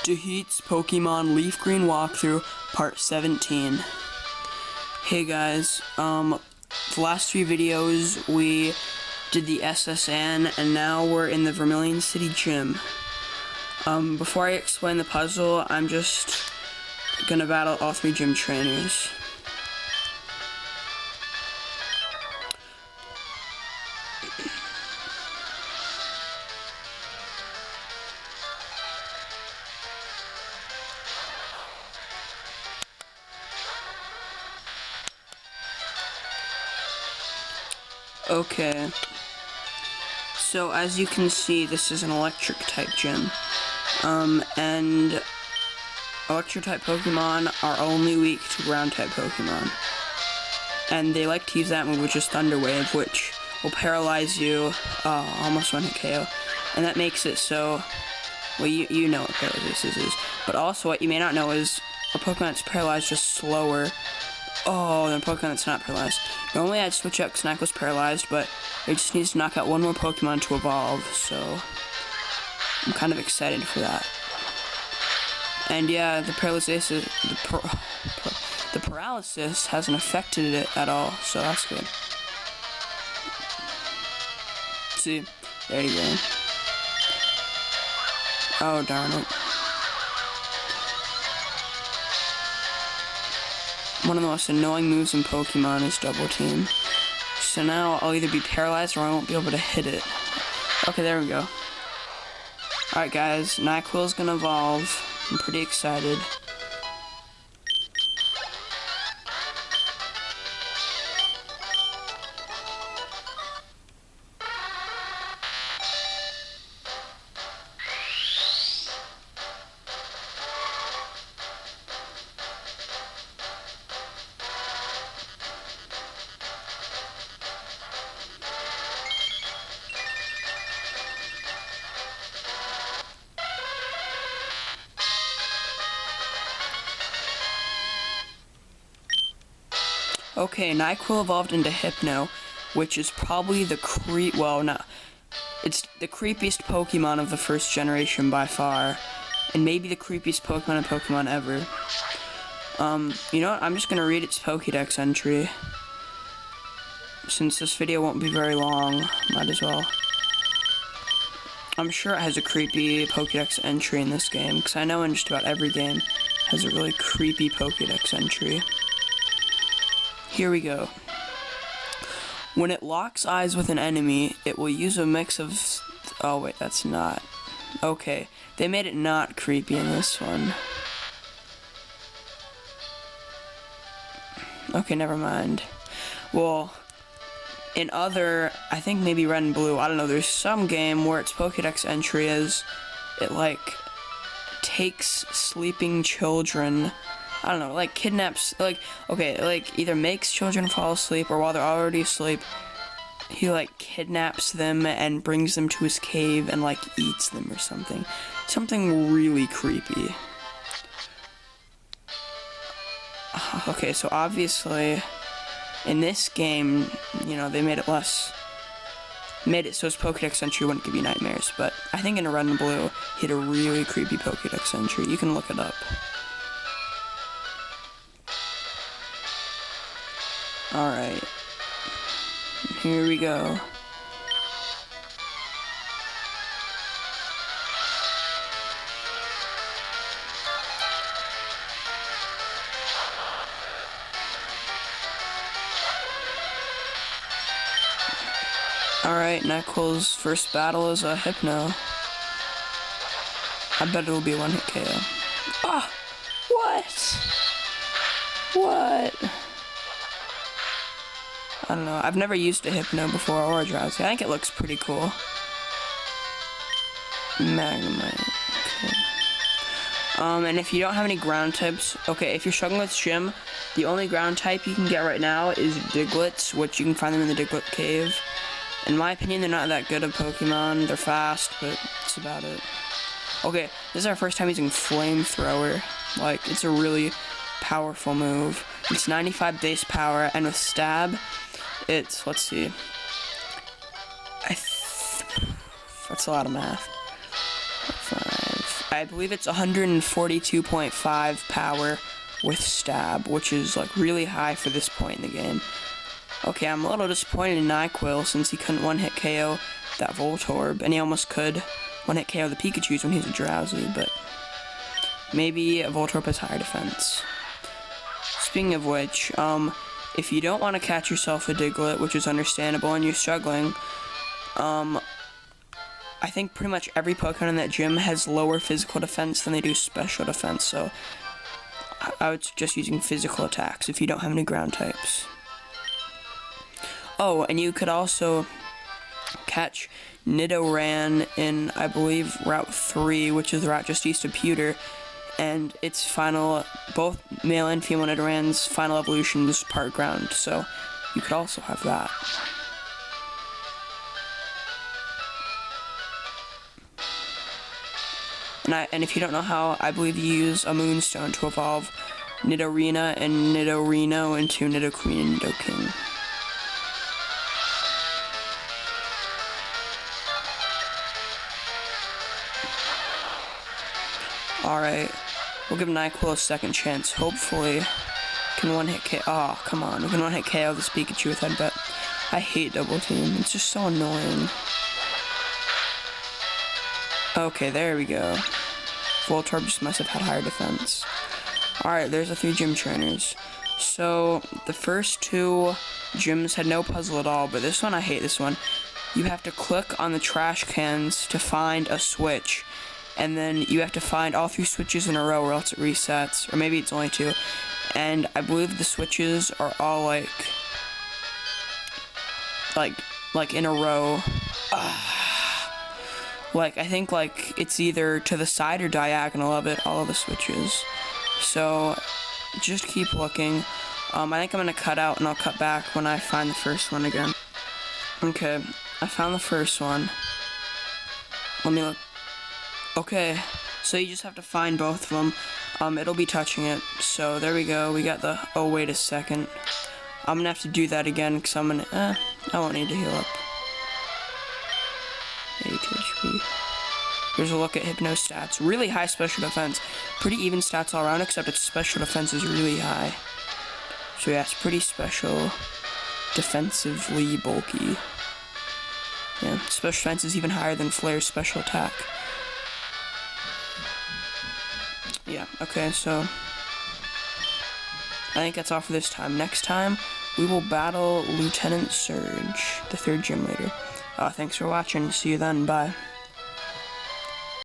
Dahit's Pokemon Leaf Green Walkthrough, Part 17. Hey guys, the last 3 videos we did the SSN, and now we're in the Vermilion City Gym. Before I explain the puzzle, I'm just gonna battle all 3 gym trainers. Okay, so as you can see, this is an electric type gym, and electric type Pokemon are only weak to ground type Pokemon, and they like to use that move, which is Thunder Wave, which will paralyze you. Almost one hit KO, and that makes it so, well, you know what paralysis is, but also what you may not know is a Pokemon that's paralyzed is slower. Oh, then Pokemon that's not paralyzed. Normally I'd switch up because Nyquil's paralyzed, but it just needs to knock out one more Pokemon to evolve, so I'm kind of excited for that. And yeah, the paralysis, the paralysis hasn't affected it at all, so that's good. See, there you go. Oh, darn it. One of the most annoying moves in Pokemon is Double Team. So now I'll either be paralyzed or I won't be able to hit it. Okay, there we go. Alright guys, Nyquil's gonna evolve. I'm pretty excited. Okay, Nyquil evolved into Hypno, which is probably it's the creepiest Pokemon of the first generation by far, and maybe the creepiest Pokemon in Pokemon ever. You know what, I'm just gonna read its Pokédex entry. Since this video won't be very long, might as well. I'm sure it has a creepy Pokédex entry in this game, because I know in just about every game has a really creepy Pokédex entry. Here we go. When it locks eyes with an enemy, it will use a mix of... Oh, wait, that's not... Okay, they made it not creepy in this one. Okay, never mind. Well, in other... I think maybe Red and Blue, I don't know, there's some game where its Pokédex entry is... It, like, takes sleeping children... I don't know, like kidnaps, like, okay, like either makes children fall asleep or while they're already asleep, he like kidnaps them and brings them to his cave and like eats them or something. Something really creepy. Okay, so obviously in this game, you know, they made it so his Pokédex entry wouldn't give you nightmares, but I think in a Red and Blue, he had a really creepy Pokédex entry. You can look it up. Alright, here we go. Alright, Nyquil's first battle is a Hypno. I bet it'll be a one-hit KO. Ah! What? What? I don't know, I've never used a Hypno before, or a Drowsy. I think it looks pretty cool. Magnemite, okay. And if you don't have any ground types, okay, if you're struggling with Gym, the only ground type you can get right now is Digletts, which you can find them in the Diglett Cave. In my opinion, they're not that good of Pokemon. They're fast, but that's about it. Okay, this is our first time using Flamethrower. Like, it's a really powerful move. It's 95 base power, and with Stab, it's, let's see, that's a lot of math. 5, I believe it's 142.5 power with stab, which is like really high for this point in the game. Okay, I'm a little disappointed in NyQuil since he couldn't one-hit KO that Voltorb, and he almost could one-hit KO the Pikachus when he was drowsy, but maybe Voltorb has higher defense. Speaking of which, if you don't want to catch yourself a Diglett, which is understandable, and you're struggling, I think pretty much every Pokemon in that gym has lower physical defense than they do special defense, so I would suggest using physical attacks if you don't have any ground types. Oh, and you could also catch Nidoran in, I believe, Route 3, which is the route just east of Pewter, and its final, both male and female Nidoran's final evolution is part ground, so you could also have that. And if you don't know how, I believe you use a Moonstone to evolve Nidorina and Nidorino into Nidoqueen and Nidoking. Alright, we'll give NyQuil a second chance. Hopefully, can one-hit KO. Oh, come on. We can one-hit KO this Pikachu with Headbutt. I hate Double Team. It's just so annoying. Okay, there we go. Voltorb just must have had higher defense. Alright, there's the 3 gym trainers. So, the first 2 gyms had no puzzle at all, but this one, I hate this one. You have to click on the trash cans to find a switch, and then you have to find all 3 switches in a row or else it resets, or maybe it's only 2. And I believe the switches are all like in a row. Like, I think, like, it's either to the side or diagonal of it, all of the switches. So, just keep looking. I think I'm going to cut out and I'll cut back when I find the first one again. Okay, I found the first one. Let me look. Okay, so you just have to find both of them. It'll be touching it. So, there we go. We got the, oh, wait a second. I'm going to have to do that again because I'm going to, I won't need to heal up. 8 HP. Here's a look at Hypno stats. Really high special defense. Pretty even stats all around, except its special defense is really high. So yeah, it's pretty special. Defensively bulky. Yeah, special defense is even higher than Flare's special attack. Yeah, okay, so I think that's all for this time. Next time, we will battle Lieutenant Surge, the 3rd gym leader. Thanks for watching. See you then. Bye.